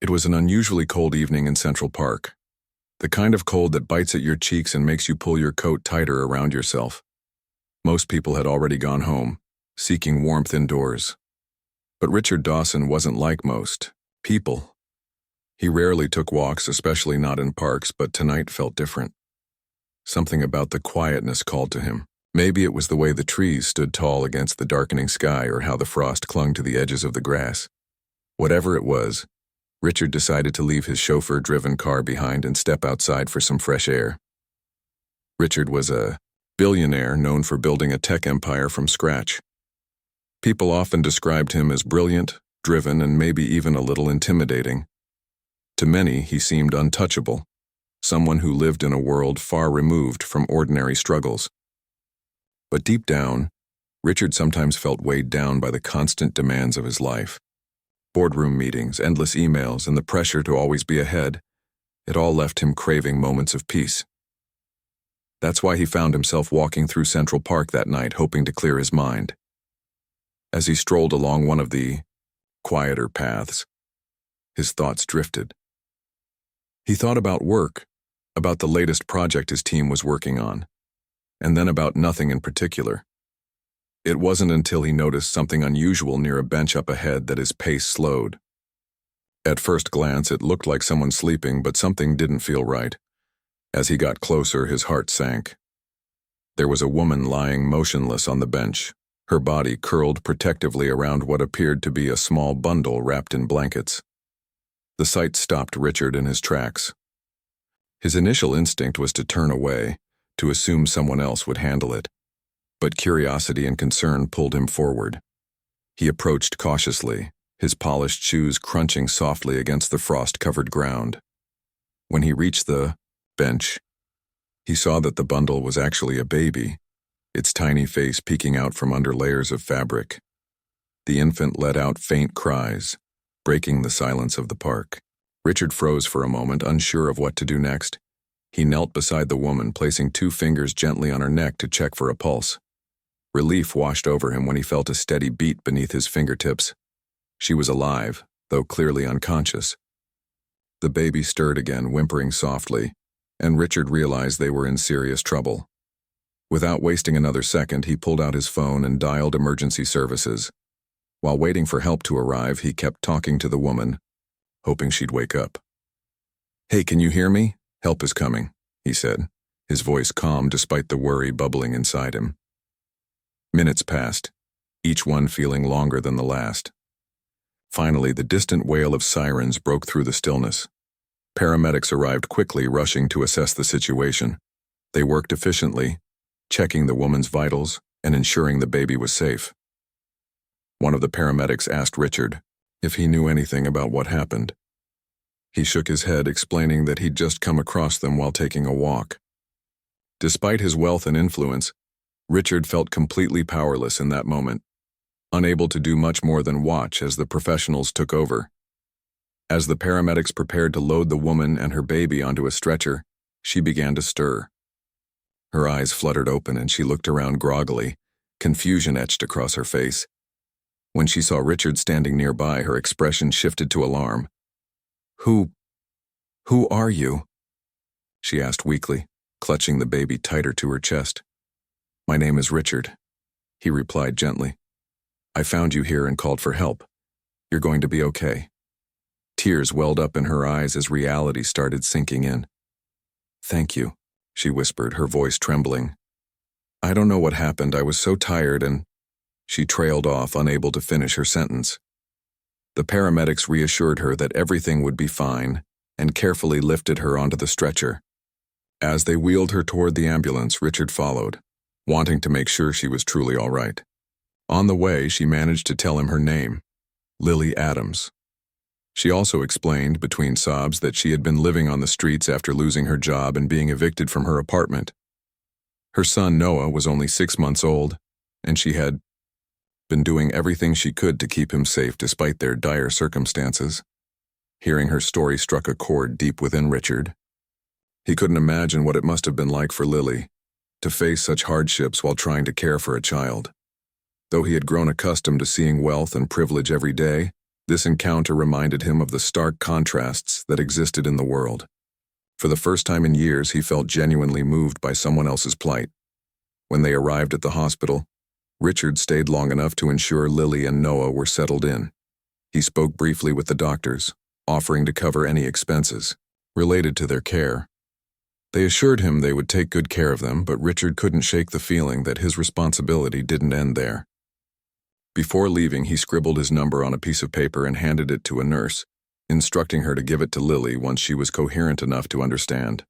It was an unusually cold evening in Central Park. The kind of cold that bites at your cheeks and makes you pull your coat tighter around yourself. Most people had already gone home, seeking warmth indoors. But Richard Dawson wasn't like most people. He rarely took walks, especially not in parks, but tonight felt different. Something about the quietness called to him. Maybe it was the way the trees stood tall against the darkening sky or how the frost clung to the edges of the grass. Whatever it was, Richard decided to leave his chauffeur-driven car behind and step outside for some fresh air. Richard was a billionaire known for building a tech empire from scratch. People often described him as brilliant, driven, and maybe even a little intimidating. To many, he seemed untouchable, someone who lived in a world far removed from ordinary struggles. But deep down, Richard sometimes felt weighed down by the constant demands of his life. Boardroom meetings, endless emails, and the pressure to always be ahead, it all left him craving moments of peace. That's why he found himself walking through Central Park that night, hoping to clear his mind. As he strolled along one of the quieter paths, his thoughts drifted. He thought about work, about the latest project his team was working on, and then about nothing in particular. It wasn't until he noticed something unusual near a bench up ahead that his pace slowed. At first glance, it looked like someone sleeping, but something didn't feel right. As he got closer, his heart sank. There was a woman lying motionless on the bench, her body curled protectively around what appeared to be a small bundle wrapped in blankets. The sight stopped Richard in his tracks. His initial instinct was to turn away, to assume someone else would handle it. But curiosity and concern pulled him forward. He approached cautiously, his polished shoes crunching softly against the frost-covered ground. When he reached the bench, he saw that the bundle was actually a baby, its tiny face peeking out from under layers of fabric. The infant let out faint cries, breaking the silence of the park. Richard froze for a moment, unsure of what to do next. He knelt beside the woman, placing 2 fingers gently on her neck to check for a pulse. Relief washed over him when he felt a steady beat beneath his fingertips. She was alive, though clearly unconscious. The baby stirred again, whimpering softly, and Richard realized they were in serious trouble. Without wasting another second, he pulled out his phone and dialed emergency services. While waiting for help to arrive, he kept talking to the woman, hoping she'd wake up. "Hey, can you hear me? Help is coming," he said, his voice calm despite the worry bubbling inside him. Minutes passed, each one feeling longer than the last. Finally, the distant wail of sirens broke through the stillness. Paramedics arrived quickly, rushing to assess the situation. They worked efficiently, checking the woman's vitals and ensuring the baby was safe. One of the paramedics asked Richard if he knew anything about what happened. He shook his head, explaining that he'd just come across them while taking a walk. Despite his wealth and influence, Richard felt completely powerless in that moment, unable to do much more than watch as the professionals took over. As the paramedics prepared to load the woman and her baby onto a stretcher, she began to stir. Her eyes fluttered open and she looked around groggily, confusion etched across her face. When she saw Richard standing nearby, her expression shifted to alarm. Who are you?" she asked weakly, clutching the baby tighter to her chest. "My name is Richard," he replied gently. "I found you here and called for help. You're going to be okay." Tears welled up in her eyes as reality started sinking in. "Thank you," she whispered, her voice trembling. "I don't know what happened. I was so tired and—" She trailed off, unable to finish her sentence. The paramedics reassured her that everything would be fine and carefully lifted her onto the stretcher. As they wheeled her toward the ambulance, Richard followed, wanting to make sure she was truly all right. On the way, she managed to tell him her name, Lily Adams. She also explained, between sobs, that she had been living on the streets after losing her job and being evicted from her apartment. Her son, Noah, was only 6 months old, and she had been doing everything she could to keep him safe despite their dire circumstances. Hearing her story struck a chord deep within Richard. He couldn't imagine what it must have been like for Lily to face such hardships while trying to care for a child. Though he had grown accustomed to seeing wealth and privilege every day, This encounter reminded him of the stark contrasts that existed in the world. For the first time in years, he felt genuinely moved by someone else's plight. When they arrived at the hospital, Richard stayed long enough to ensure Lily and Noah were settled in. He spoke briefly with the doctors, offering to cover any expenses related to their care. They assured him they would take good care of them, but Richard couldn't shake the feeling that his responsibility didn't end there. Before leaving, he scribbled his number on a piece of paper and handed it to a nurse, instructing her to give it to Lily once she was coherent enough to understand.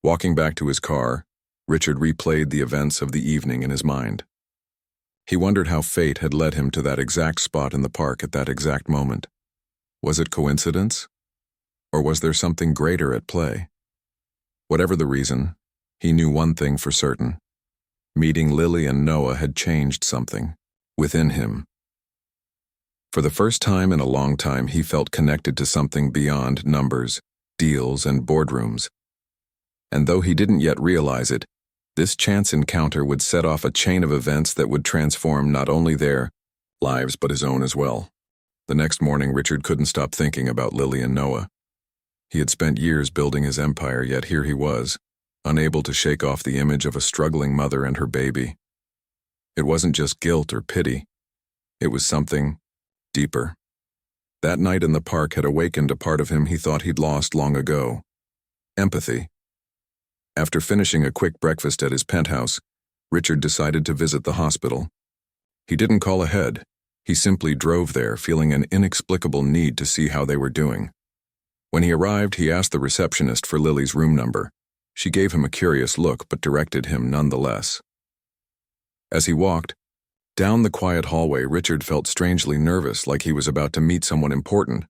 Walking back to his car, Richard replayed the events of the evening in his mind. He wondered how fate had led him to that exact spot in the park at that exact moment. Was it coincidence? Or was there something greater at play? Whatever the reason, he knew one thing for certain. Meeting Lily and Noah had changed something within him. For the first time in a long time, he felt connected to something beyond numbers, deals, and boardrooms. And though he didn't yet realize it, this chance encounter would set off a chain of events that would transform not only their lives but his own as well. The next morning, Richard couldn't stop thinking about Lily and Noah. He had spent years building his empire, yet here he was, unable to shake off the image of a struggling mother and her baby. It wasn't just guilt or pity. It was something deeper. That night in the park had awakened a part of him he thought he'd lost long ago. Empathy. After finishing a quick breakfast at his penthouse, Richard decided to visit the hospital. He didn't call ahead. He simply drove there, feeling an inexplicable need to see how they were doing. When he arrived, he asked the receptionist for Lily's room number. She gave him a curious look, but directed him nonetheless. As he walked down the quiet hallway, Richard felt strangely nervous, like he was about to meet someone important.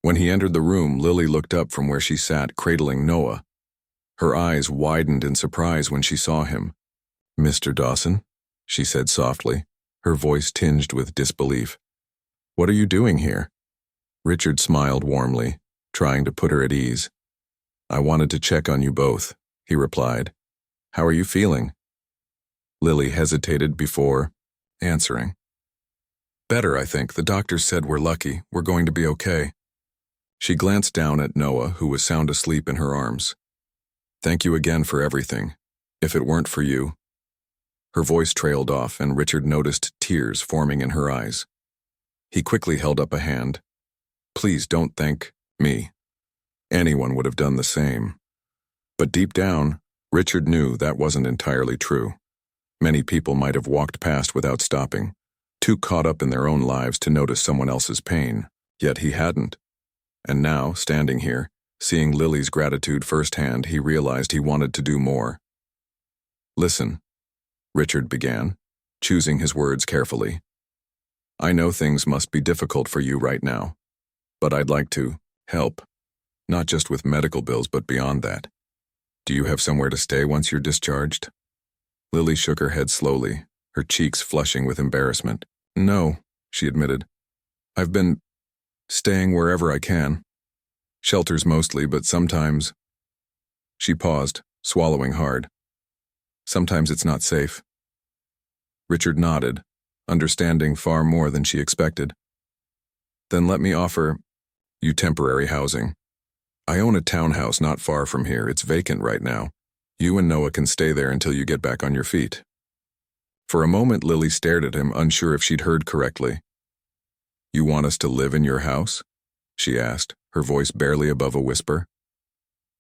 When he entered the room, Lily looked up from where she sat, cradling Noah. Her eyes widened in surprise when she saw him. "Mr. Dawson," she said softly, her voice tinged with disbelief. "What are you doing here?" Richard smiled warmly, trying to put her at ease. "I wanted to check on you both," he replied. "How are you feeling?" Lily hesitated before answering. "Better, I think. The doctor said we're lucky. We're going to be okay." She glanced down at Noah, who was sound asleep in her arms. "Thank you again for everything. If it weren't for you—" Her voice trailed off, and Richard noticed tears forming in her eyes. He quickly held up a hand. "Please don't thank me. Anyone would have done the same." But deep down, Richard knew that wasn't entirely true. Many people might have walked past without stopping, too caught up in their own lives to notice someone else's pain. Yet he hadn't. And now, standing here, seeing Lily's gratitude firsthand, he realized he wanted to do more. "Listen," Richard began, choosing his words carefully. "I know things must be difficult for you right now, but I'd like to help, not just with medical bills but beyond that. Do you have somewhere to stay once you're discharged?" Lily shook her head slowly, her cheeks flushing with embarrassment. "No," she admitted. "I've been staying wherever I can. Shelters mostly, but sometimes—" She paused, swallowing hard. "Sometimes it's not safe." Richard nodded, understanding far more than she expected. "Then let me offer you temporary housing. I own a townhouse not far from here. It's vacant right now. You and Noah can stay there until you get back on your feet." For a moment, Lily stared at him, unsure if she'd heard correctly. "You want us to live in your house?" she asked, her voice barely above a whisper.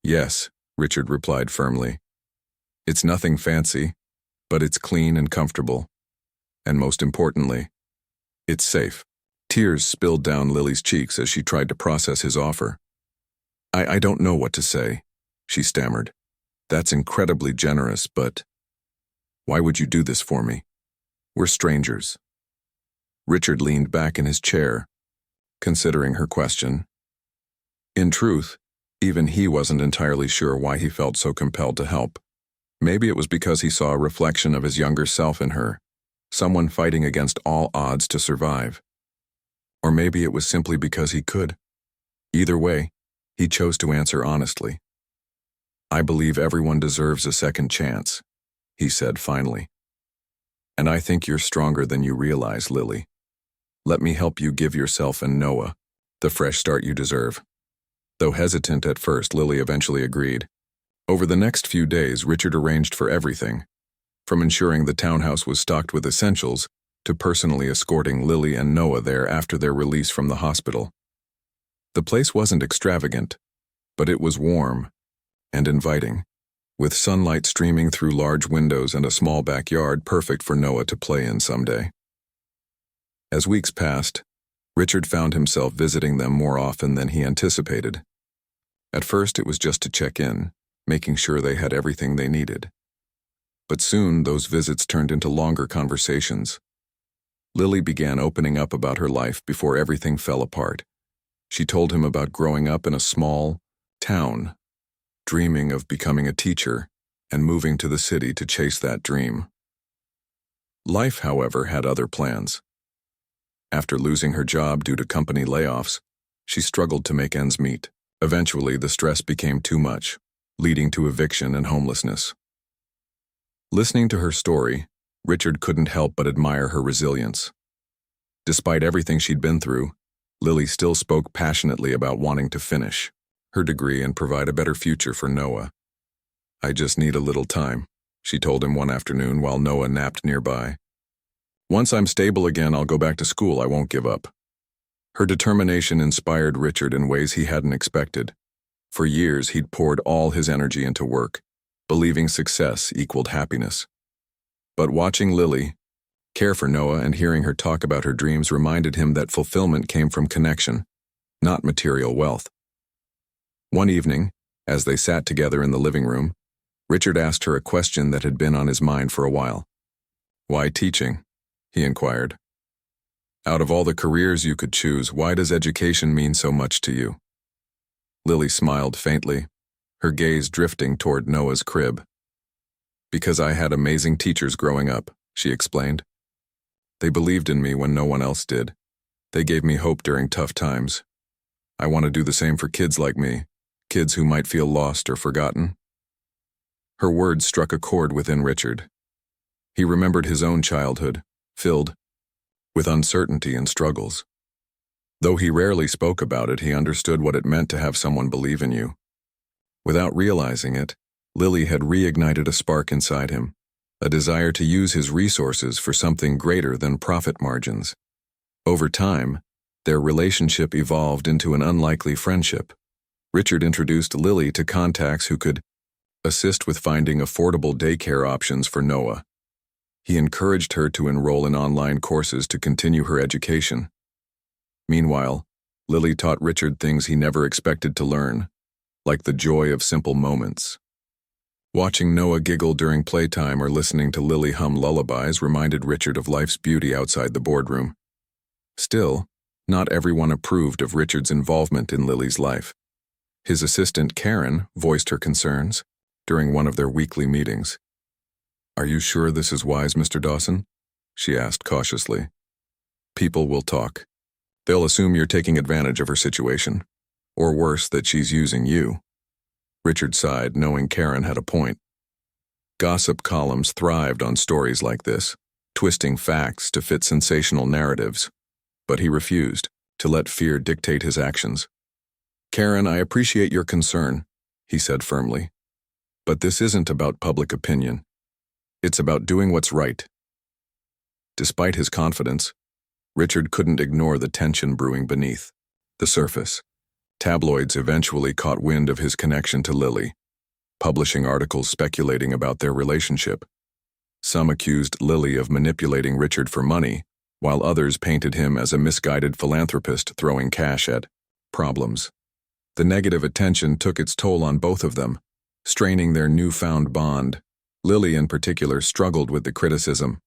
"Yes," Richard replied firmly. "It's nothing fancy, but it's clean and comfortable. And most importantly, it's safe." Tears spilled down Lily's cheeks as she tried to process his offer. I don't know what to say," she stammered. "That's incredibly generous, but why would you do this for me? We're strangers." Richard leaned back in his chair, considering her question. In truth, even he wasn't entirely sure why he felt so compelled to help. Maybe it was because he saw a reflection of his younger self in her, someone fighting against all odds to survive. Or maybe it was simply because he could. Either way, he chose to answer honestly. "I believe everyone deserves a second chance," he said finally. "And I think you're stronger than you realize, Lily." Let me help you give yourself and Noah the fresh start you deserve." Though hesitant at first, Lily eventually agreed. Over the next few days, Richard arranged for everything, from ensuring the townhouse was stocked with essentials to personally escorting Lily and Noah there after their release from the hospital. The place wasn't extravagant, but it was warm and inviting, with sunlight streaming through large windows and a small backyard perfect for Noah to play in someday. As weeks passed, Richard found himself visiting them more often than he anticipated. At first, it was just to check in, making sure they had everything they needed. But soon, those visits turned into longer conversations. Lily began opening up about her life before everything fell apart. She told him about growing up in a small town, dreaming of becoming a teacher and moving to the city to chase that dream. Life, however, had other plans. After losing her job due to company layoffs, she struggled to make ends meet. Eventually, the stress became too much, leading to eviction and homelessness. Listening to her story, Richard couldn't help but admire her resilience. Despite everything she'd been through, Lily still spoke passionately about wanting to finish her degree and provide a better future for Noah. "I just need a little time," she told him one afternoon while Noah napped nearby. "Once I'm stable again, I'll go back to school. I won't give up." Her determination inspired Richard in ways he hadn't expected. For years, he'd poured all his energy into work, believing success equaled happiness. But watching Lily care for Noah and hearing her talk about her dreams reminded him that fulfillment came from connection, not material wealth. One evening, as they sat together in the living room, Richard asked her a question that had been on his mind for a while. "Why teaching?" he inquired. "Out of all the careers you could choose, why does education mean so much to you?" Lily smiled faintly, her gaze drifting toward Noah's crib. "Because I had amazing teachers growing up," she explained. "They believed in me when no one else did. They gave me hope during tough times. I want to do the same for kids like me, kids who might feel lost or forgotten." Her words struck a chord within Richard. He remembered his own childhood, filled with uncertainty and struggles. Though he rarely spoke about it, he understood what it meant to have someone believe in you. Without realizing it, Lily had reignited a spark inside him, a desire to use his resources for something greater than profit margins. Over time, their relationship evolved into an unlikely friendship. Richard introduced Lily to contacts who could assist with finding affordable daycare options for Noah. He encouraged her to enroll in online courses to continue her education. Meanwhile, Lily taught Richard things he never expected to learn, like the joy of simple moments. Watching Noah giggle during playtime or listening to Lily hum lullabies reminded Richard of life's beauty outside the boardroom. Still, not everyone approved of Richard's involvement in Lily's life. His assistant, Karen, voiced her concerns during one of their weekly meetings. "Are you sure this is wise, Mr. Dawson?" she asked cautiously. "People will talk. They'll assume you're taking advantage of her situation, or worse, that she's using you." Richard sighed, knowing Karen had a point. Gossip columns thrived on stories like this, twisting facts to fit sensational narratives, but he refused to let fear dictate his actions. "Karen, I appreciate your concern," he said firmly. "But this isn't about public opinion. It's about doing what's right." Despite his confidence, Richard couldn't ignore the tension brewing beneath the surface. Tabloids eventually caught wind of his connection to Lily, publishing articles speculating about their relationship. Some accused Lily of manipulating Richard for money, while others painted him as a misguided philanthropist throwing cash at problems. The negative attention took its toll on both of them, straining their newfound bond. Lily, in particular, struggled with the criticism.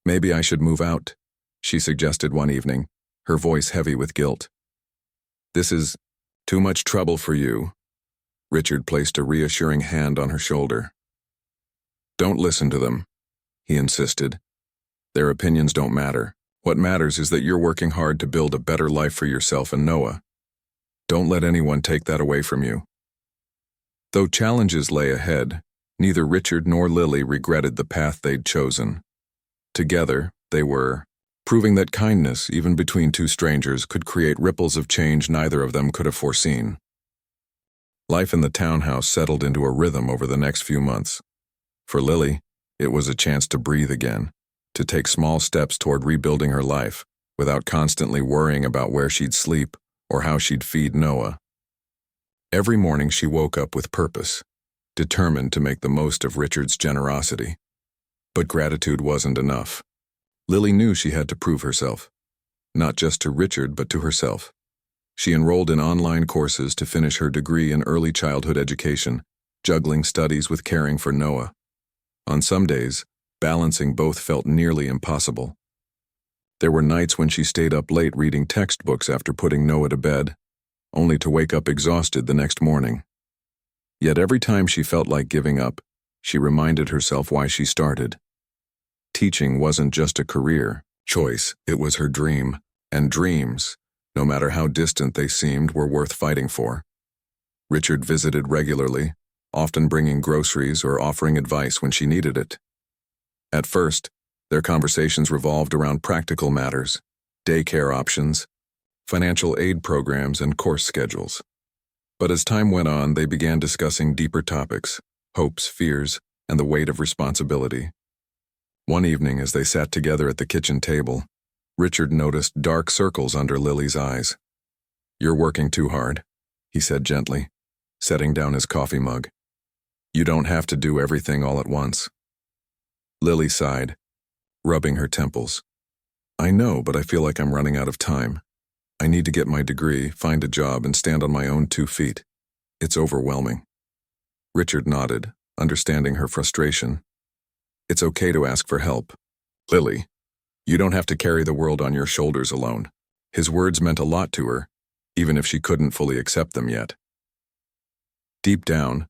"Maybe I should move out," she suggested one evening, her voice heavy with guilt. "This is too much trouble for you." Richard placed a reassuring hand on her shoulder. "Don't listen to them," he insisted. "Their opinions don't matter. What matters is that you're working hard to build a better life for yourself and Noah. Don't let anyone take that away from you." Though challenges lay ahead, neither Richard nor Lily regretted the path they'd chosen. Together, they were proving that kindness, even between two strangers, could create ripples of change neither of them could have foreseen. Life in the townhouse settled into a rhythm over the next few months. For Lily, it was a chance to breathe again, to take small steps toward rebuilding her life, without constantly worrying about where she'd sleep or how she'd feed Noah. Every morning she woke up with purpose, determined to make the most of Richard's generosity. But gratitude wasn't enough. Lily knew she had to prove herself, not just to Richard but to herself. She enrolled in online courses to finish her degree in early childhood education, juggling studies with caring for Noah. On some days, balancing both felt nearly impossible. There were nights when she stayed up late reading textbooks after putting Noah to bed, only to wake up exhausted the next morning. Yet every time she felt like giving up, she reminded herself why she started. Teaching wasn't just a career choice, it was her dream, and dreams, no matter how distant they seemed, were worth fighting for. Richard visited regularly, often bringing groceries or offering advice when she needed it. At first, their conversations revolved around practical matters, daycare options, financial aid programs, and course schedules. But as time went on, they began discussing deeper topics, hopes, fears, and the weight of responsibility. One evening, as they sat together at the kitchen table, Richard noticed dark circles under Lily's eyes. "You're working too hard," he said gently, setting down his coffee mug. "You don't have to do everything all at once." Lily sighed, rubbing her temples. "I know, but I feel like I'm running out of time. I need to get my degree, find a job, and stand on my own 2 feet. It's overwhelming." Richard nodded, understanding her frustration. "It's okay to ask for help. Lily, you don't have to carry the world on your shoulders alone." His words meant a lot to her, even if she couldn't fully accept them yet. Deep down,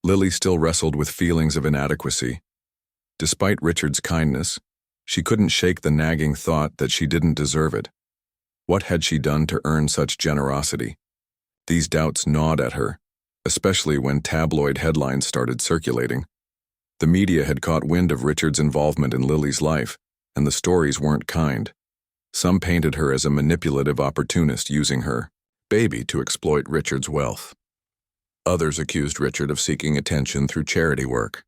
Lily still wrestled with feelings of inadequacy. Despite Richard's kindness, she couldn't shake the nagging thought that she didn't deserve it. What had she done to earn such generosity? These doubts gnawed at her, especially when tabloid headlines started circulating. The media had caught wind of Richard's involvement in Lily's life, and the stories weren't kind. Some painted her as a manipulative opportunist using her baby to exploit Richard's wealth. Others accused Richard of seeking attention through charity work.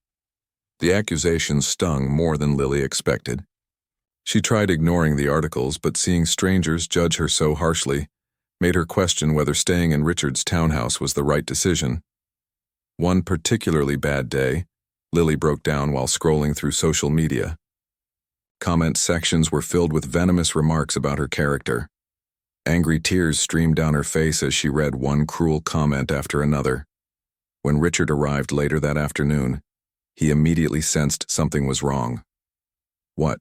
The accusations stung more than Lily expected. She tried ignoring the articles, but seeing strangers judge her so harshly made her question whether staying in Richard's townhouse was the right decision. One particularly bad day, Lily broke down while scrolling through social media. Comment sections were filled with venomous remarks about her character. Angry tears streamed down her face as she read one cruel comment after another. When Richard arrived later that afternoon, he immediately sensed something was wrong. "What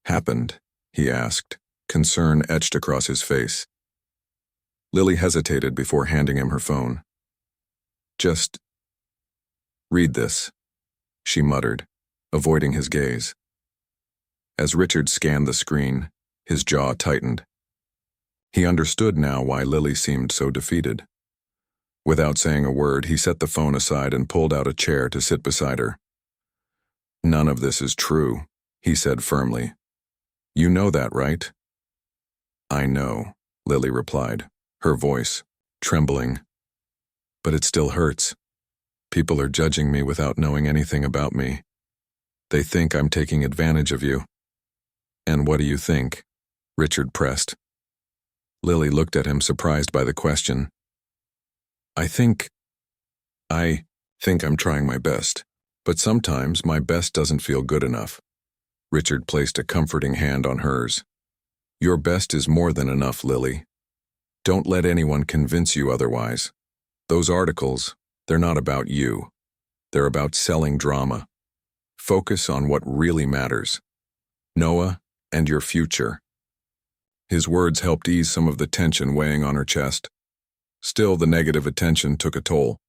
happened?" he asked, concern etched across his face. Lily hesitated before handing him her phone. "Just read this," she muttered, avoiding his gaze. As Richard scanned the screen, his jaw tightened. He understood now why Lily seemed so defeated. Without saying a word, he set the phone aside and pulled out a chair to sit beside her. "None of this is true," he said firmly. "You know that, right?" "I know," Lily replied, her voice trembling. "But it still hurts. People are judging me without knowing anything about me. They think I'm taking advantage of you." "And what do you think?" Richard pressed. Lily looked at him, surprised by the question. I think I'm trying my best, but sometimes my best doesn't feel good enough." Richard placed a comforting hand on hers. "Your best is more than enough, Lily. Don't let anyone convince you otherwise. Those articles, they're not about you. They're about selling drama. Focus on what really matters. Noah and your future." His words helped ease some of the tension weighing on her chest. Still, the negative attention took a toll.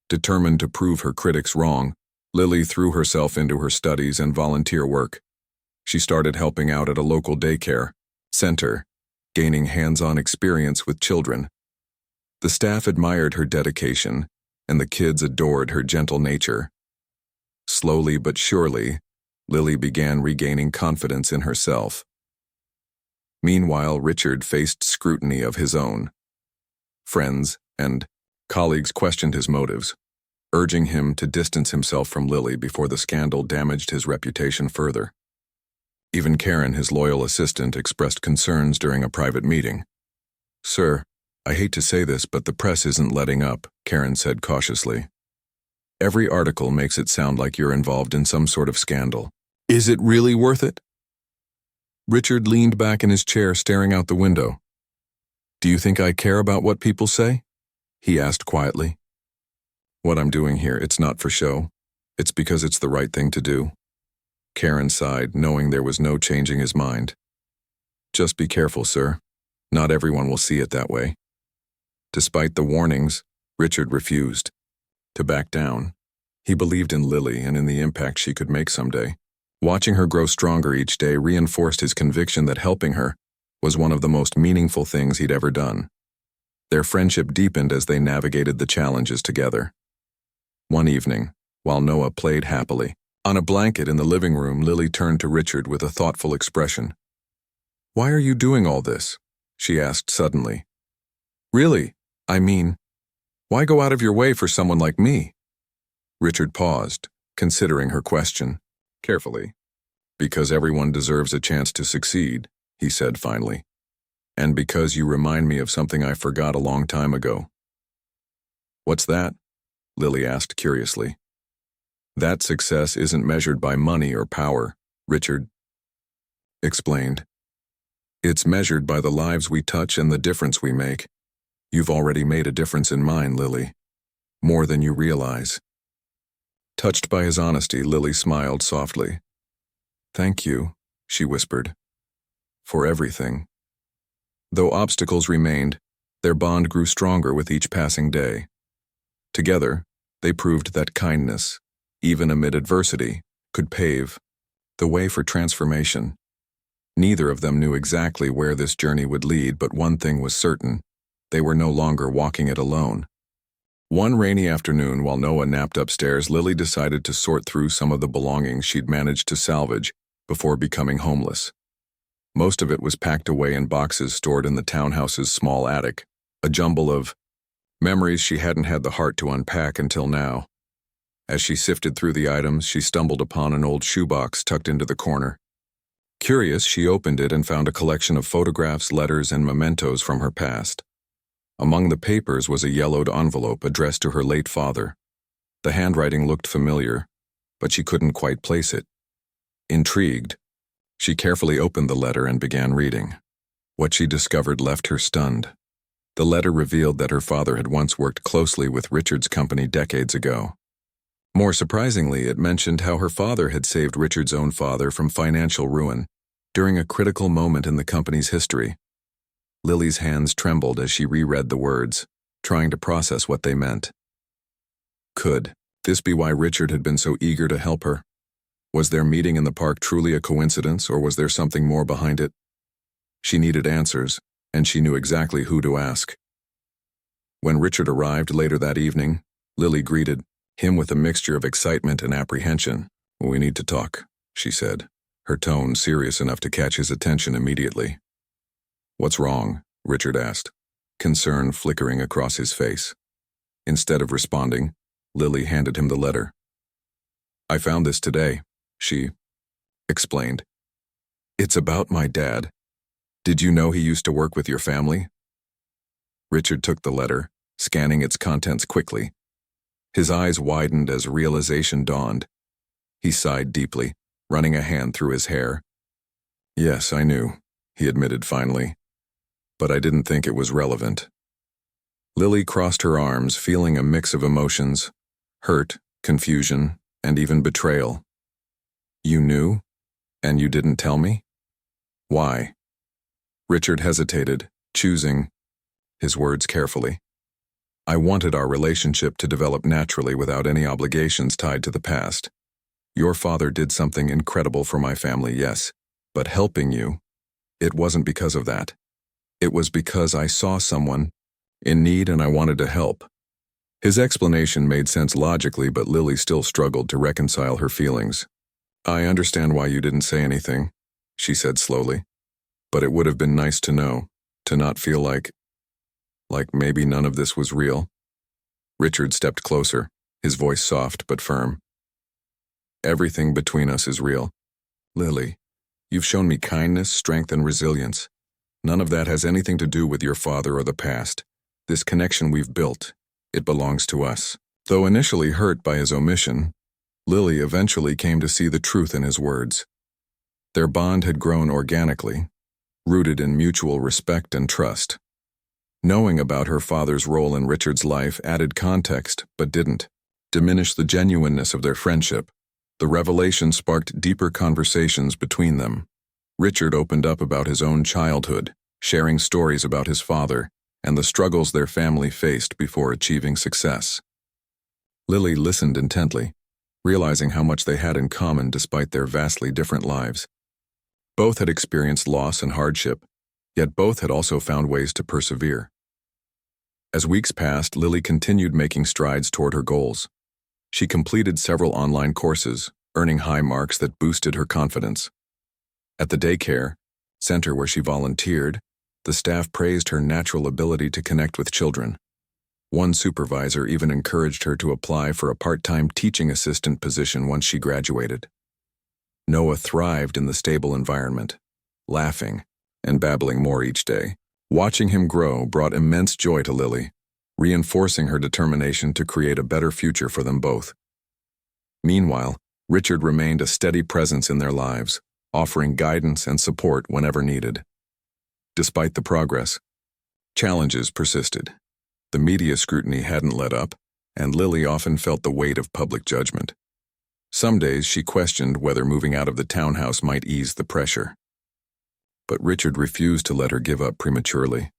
Determined to prove her critics wrong, Lily threw herself into her studies and volunteer work. She started helping out at a local daycare center, gaining hands-on experience with children. The staff admired her dedication, and the kids adored her gentle nature. Slowly but surely, Lily began regaining confidence in herself. Meanwhile, Richard faced scrutiny of his own. Friends and colleagues questioned his motives, urging him to distance himself from Lily before the scandal damaged his reputation further. Even Karen, his loyal assistant, expressed concerns during a private meeting. "Sir, I hate to say this, but the press isn't letting up," Karen said cautiously. "Every article makes it sound like you're involved in some sort of scandal. Is it really worth it?" Richard leaned back in his chair, staring out the window. "Do you think I care about what people say?" he asked quietly. "What I'm doing here, it's not for show. It's because it's the right thing to do." Karen sighed, knowing there was no changing his mind. "Just be careful, sir. Not everyone will see it that way." Despite the warnings, Richard refused to back down. He believed in Lily and in the impact she could make someday. Watching her grow stronger each day reinforced his conviction that helping her was one of the most meaningful things he'd ever done. Their friendship deepened as they navigated the challenges together. One evening, while Noah played happily on a blanket in the living room, Lily turned to Richard with a thoughtful expression. "Why are you doing all this?" she asked suddenly. "Really, I mean, why go out of your way for someone like me?" Richard paused, considering her question carefully. "Because everyone deserves a chance to succeed," he said finally. "And because you remind me of something I forgot a long time ago." "What's that?" Lily asked curiously. "That success isn't measured by money or power," Richard explained. "It's measured by the lives we touch and the difference we make. You've already made a difference in mine, Lily. More than you realize." Touched by his honesty, Lily smiled softly. "Thank you," she whispered, "for everything." Though obstacles remained, their bond grew stronger with each passing day. Together, they proved that kindness, even amid adversity, could pave the way for transformation. Neither of them knew exactly where this journey would lead, but one thing was certain: they were no longer walking it alone. One rainy afternoon, while Noah napped upstairs, Lily decided to sort through some of the belongings she'd managed to salvage before becoming homeless. Most of it was packed away in boxes stored in the townhouse's small attic, a jumble of memories she hadn't had the heart to unpack until now. As she sifted through the items, she stumbled upon an old shoebox tucked into the corner. Curious, she opened it and found a collection of photographs, letters, and mementos from her past. Among the papers was a yellowed envelope addressed to her late father. The handwriting looked familiar, but she couldn't quite place it. Intrigued, she carefully opened the letter and began reading. What she discovered left her stunned. The letter revealed that her father had once worked closely with Richard's company decades ago. More surprisingly, it mentioned how her father had saved Richard's own father from financial ruin during a critical moment in the company's history. Lily's hands trembled as she reread the words, trying to process what they meant. Could this be why Richard had been so eager to help her? Was their meeting in the park truly a coincidence, or was there something more behind it? She needed answers, and she knew exactly who to ask. When Richard arrived later that evening, Lily greeted him with a mixture of excitement and apprehension. "We need to talk," she said, her tone serious enough to catch his attention immediately. "What's wrong?" Richard asked, concern flickering across his face. Instead of responding, Lily handed him the letter. "I found this today," she explained. "It's about my dad. Did you know he used to work with your family?" Richard took the letter, scanning its contents quickly. His eyes widened as realization dawned. He sighed deeply, running a hand through his hair. "Yes, I knew," he admitted finally. "But I didn't think it was relevant." Lily crossed her arms, feeling a mix of emotions: hurt, confusion, and even betrayal. "You knew? And you didn't tell me? Why?" Richard hesitated, choosing his words carefully. "I wanted our relationship to develop naturally without any obligations tied to the past. Your father did something incredible for my family, yes, but helping you, it wasn't because of that. It was because I saw someone in need and I wanted to help." His explanation made sense logically, but Lily still struggled to reconcile her feelings. "I understand why you didn't say anything," she said slowly. But it would have been nice to know, to not feel like maybe none of this was real. Richard stepped closer, his voice soft but firm. Everything between us is real. Lily, you've shown me kindness, strength, and resilience. None of that has anything to do with your father or the past. This connection we've built, it belongs to us. Though initially hurt by his omission, Lily eventually came to see the truth in his words. Their bond had grown organically, rooted in mutual respect and trust. Knowing about her father's role in Richard's life added context, but didn't diminish the genuineness of their friendship. The revelation sparked deeper conversations between them. Richard opened up about his own childhood, sharing stories about his father and the struggles their family faced before achieving success. Lily listened intently, realizing how much they had in common despite their vastly different lives. Both had experienced loss and hardship, yet both had also found ways to persevere. As weeks passed, Lily continued making strides toward her goals. She completed several online courses, earning high marks that boosted her confidence. At the daycare center where she volunteered, the staff praised her natural ability to connect with children. One supervisor even encouraged her to apply for a part-time teaching assistant position once she graduated. Noah thrived in the stable environment, laughing and babbling more each day. Watching him grow brought immense joy to Lily, reinforcing her determination to create a better future for them both. Meanwhile, Richard remained a steady presence in their lives, offering guidance and support whenever needed. Despite the progress, challenges persisted. The media scrutiny hadn't let up, and Lily often felt the weight of public judgment. Some days she questioned whether moving out of the townhouse might ease the pressure. But Richard refused to let her give up prematurely.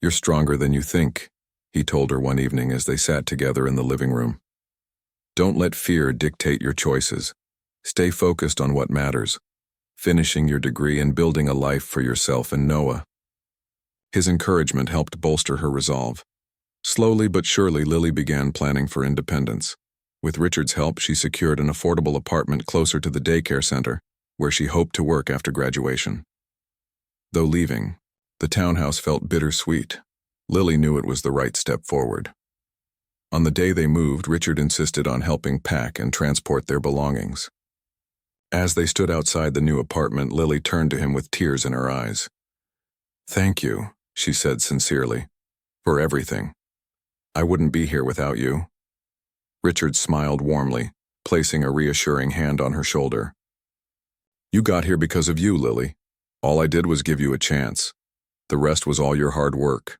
"You're stronger than you think," he told her one evening as they sat together in the living room. "Don't let fear dictate your choices. Stay focused on what matters, finishing your degree and building a life for yourself and Noah." His encouragement helped bolster her resolve. Slowly but surely, Lily began planning for independence. With Richard's help, she secured an affordable apartment closer to the daycare center, where she hoped to work after graduation. Though leaving, the townhouse felt bittersweet. Lily knew it was the right step forward. On the day they moved, Richard insisted on helping pack and transport their belongings. As they stood outside the new apartment, Lily turned to him with tears in her eyes. "Thank you," she said sincerely, "for everything. I wouldn't be here without you." Richard smiled warmly, placing a reassuring hand on her shoulder. "You got here because of you, Lily. All I did was give you a chance. The rest was all your hard work."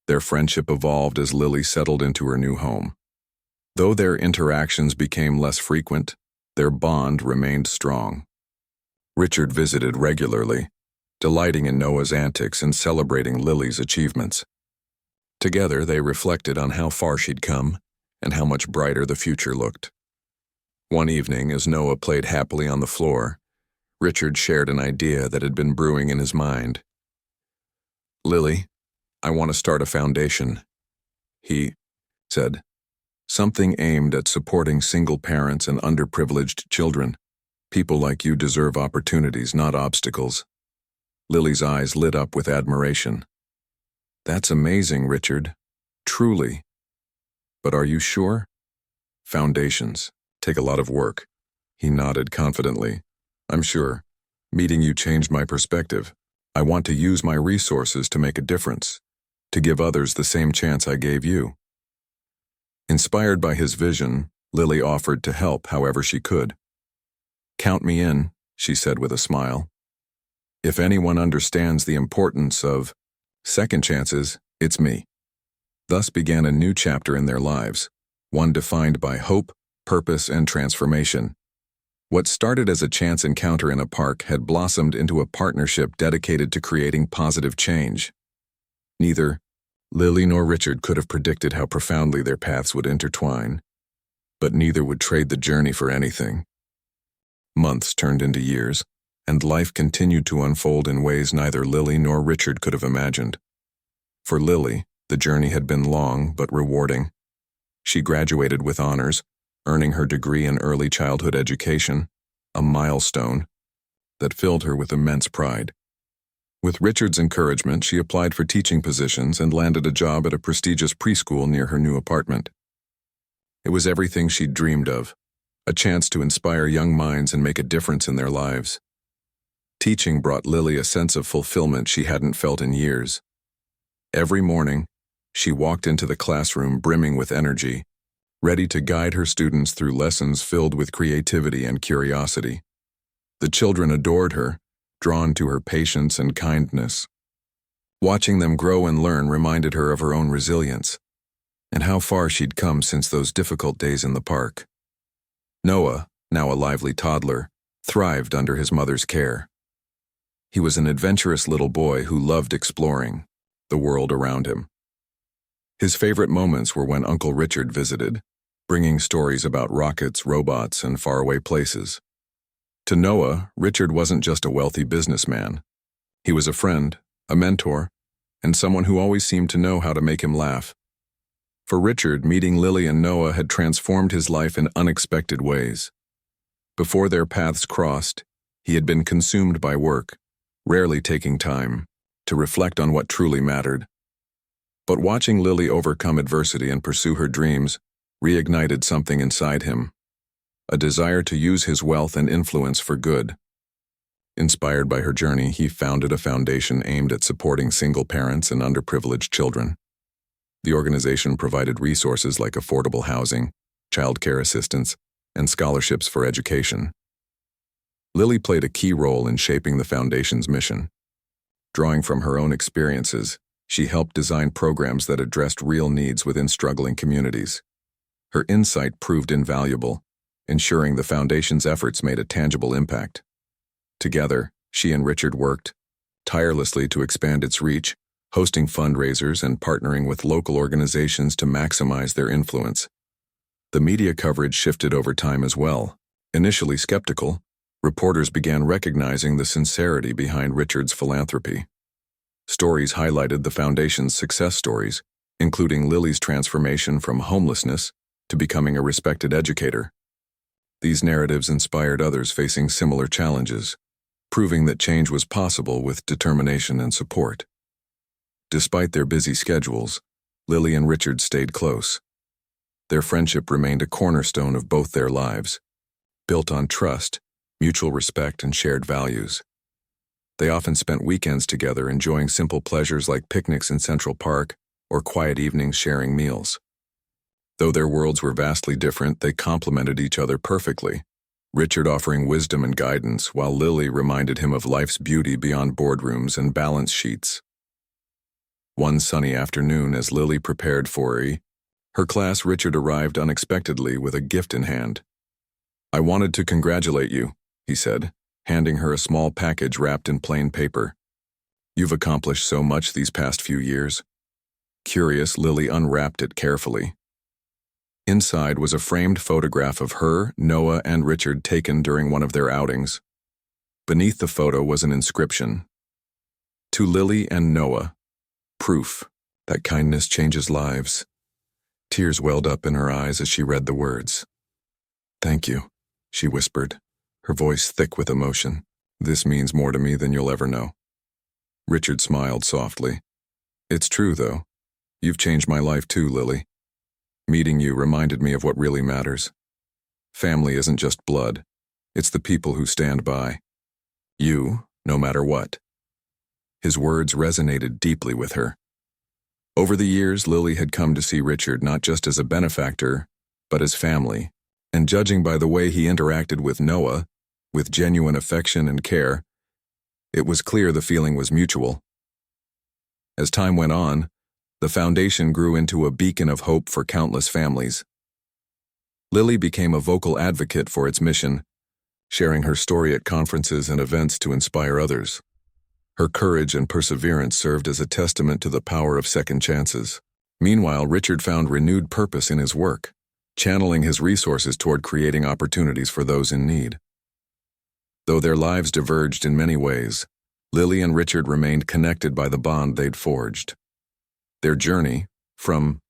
Their friendship evolved as Lily settled into her new home. Though their interactions became less frequent, their bond remained strong. Richard visited regularly, delighting in Noah's antics and celebrating Lily's achievements. Together, they reflected on how far she'd come and how much brighter the future looked. One evening, as Noah played happily on the floor, Richard shared an idea that had been brewing in his mind. "Lily, I want to start a foundation," he said. "Something aimed at supporting single parents and underprivileged children. People like you deserve opportunities, not obstacles." Lily's eyes lit up with admiration. "That's amazing, Richard. Truly. But are you sure?" "Foundations take a lot of work." He nodded confidently. "I'm sure. Meeting you changed my perspective. I want to use my resources to make a difference, to give others the same chance I gave you." Inspired by his vision, Lily offered to help however she could. "Count me in," she said with a smile. "If anyone understands the importance of second chances, it's me." Thus began a new chapter in their lives, one defined by hope, purpose, and transformation. What started as a chance encounter in a park had blossomed into a partnership dedicated to creating positive change. Neither Lily nor Richard could have predicted how profoundly their paths would intertwine, but neither would trade the journey for anything. Months turned into years, and life continued to unfold in ways neither Lily nor Richard could have imagined. For Lily, the journey had been long but rewarding. She graduated with honors, earning her degree in early childhood education, a milestone that filled her with immense pride. With Richard's encouragement, she applied for teaching positions and landed a job at a prestigious preschool near her new apartment. It was everything she'd dreamed of, a chance to inspire young minds and make a difference in their lives. Teaching brought Lily a sense of fulfillment she hadn't felt in years. Every morning, she walked into the classroom brimming with energy, ready to guide her students through lessons filled with creativity and curiosity. The children adored her, drawn to her patience and kindness. Watching them grow and learn reminded her of her own resilience, and how far she'd come since those difficult days in the park. Noah, now a lively toddler, thrived under his mother's care. He was an adventurous little boy who loved exploring the world around him. His favorite moments were when Uncle Richard visited, bringing stories about rockets, robots, and faraway places. To Noah, Richard wasn't just a wealthy businessman. He was a friend, a mentor, and someone who always seemed to know how to make him laugh. For Richard, meeting Lily and Noah had transformed his life in unexpected ways. Before their paths crossed, he had been consumed by work, rarely taking time to reflect on what truly mattered. But watching Lily overcome adversity and pursue her dreams reignited something inside him, a desire to use his wealth and influence for good. Inspired by her journey, he founded a foundation aimed at supporting single parents and underprivileged children. The organization provided resources like affordable housing, childcare assistance, and scholarships for education. Lily played a key role in shaping the foundation's mission. Drawing from her own experiences, she helped design programs that addressed real needs within struggling communities. Her insight proved invaluable, ensuring the foundation's efforts made a tangible impact. Together, she and Richard worked tirelessly to expand its reach, hosting fundraisers and partnering with local organizations to maximize their influence. The media coverage shifted over time as well. Initially skeptical, reporters began recognizing the sincerity behind Richard's philanthropy. Stories highlighted the foundation's success stories, including Lily's transformation from homelessness to becoming a respected educator. These narratives inspired others facing similar challenges, proving that change was possible with determination and support. Despite their busy schedules, Lily and Richard stayed close. Their friendship remained a cornerstone of both their lives, built on trust, mutual respect, and shared values. They often spent weekends together enjoying simple pleasures like picnics in Central Park or quiet evenings sharing meals. Though their worlds were vastly different, they complemented each other perfectly, Richard offering wisdom and guidance, while Lily reminded him of life's beauty beyond boardrooms and balance sheets. One sunny afternoon, as Lily prepared for her class, Richard arrived unexpectedly with a gift in hand. "I wanted to congratulate you," he said, handing her a small package wrapped in plain paper. "You've accomplished so much these past few years." Curious, Lily unwrapped it carefully. Inside was a framed photograph of her, Noah, and Richard taken during one of their outings. Beneath the photo was an inscription: "To Lily and Noah, proof that kindness changes lives." Tears welled up in her eyes as she read the words. "Thank you," she whispered, her voice thick with emotion. "This means more to me than you'll ever know." Richard smiled softly. "It's true, though. You've changed my life too, Lily. Meeting you reminded me of what really matters. Family isn't just blood. It's the people who stand by. You, no matter what." His words resonated deeply with her. Over the years, Lily had come to see Richard not just as a benefactor, but as family, and judging by the way he interacted with Noah, with genuine affection and care, it was clear the feeling was mutual. As time went on, the foundation grew into a beacon of hope for countless families. Lily became a vocal advocate for its mission, sharing her story at conferences and events to inspire others. Her courage and perseverance served as a testament to the power of second chances. Meanwhile, Richard found renewed purpose in his work, channeling his resources toward creating opportunities for those in need. Though their lives diverged in many ways, Lily and Richard remained connected by the bond they'd forged. Their journey, from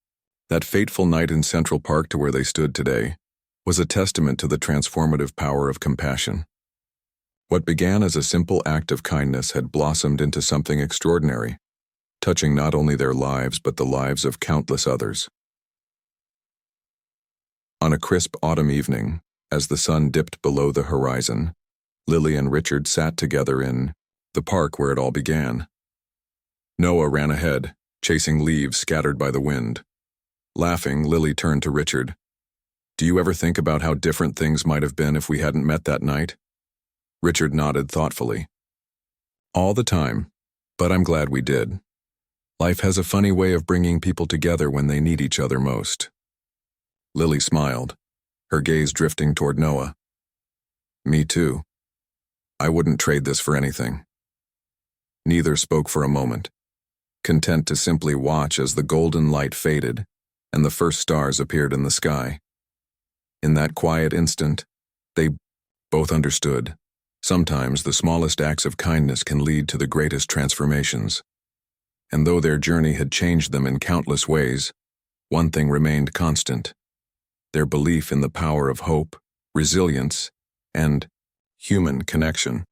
that fateful night in Central Park to where they stood today, was a testament to the transformative power of compassion. What began as a simple act of kindness had blossomed into something extraordinary, touching not only their lives but the lives of countless others. On a crisp autumn evening, as the sun dipped below the horizon, Lily and Richard sat together in the park where it all began. Noah ran ahead, chasing leaves scattered by the wind. Laughing, Lily turned to Richard. "Do you ever think about how different things might have been if we hadn't met that night?" Richard nodded thoughtfully. "All the time, but I'm glad we did. Life has a funny way of bringing people together when they need each other most." Lily smiled, her gaze drifting toward Noah. "Me too. I wouldn't trade this for anything." Neither spoke for a moment, content to simply watch as the golden light faded and the first stars appeared in the sky. In that quiet instant, they both understood. Sometimes the smallest acts of kindness can lead to the greatest transformations. And though their journey had changed them in countless ways, one thing remained constant: their belief in the power of hope, resilience, and human connection.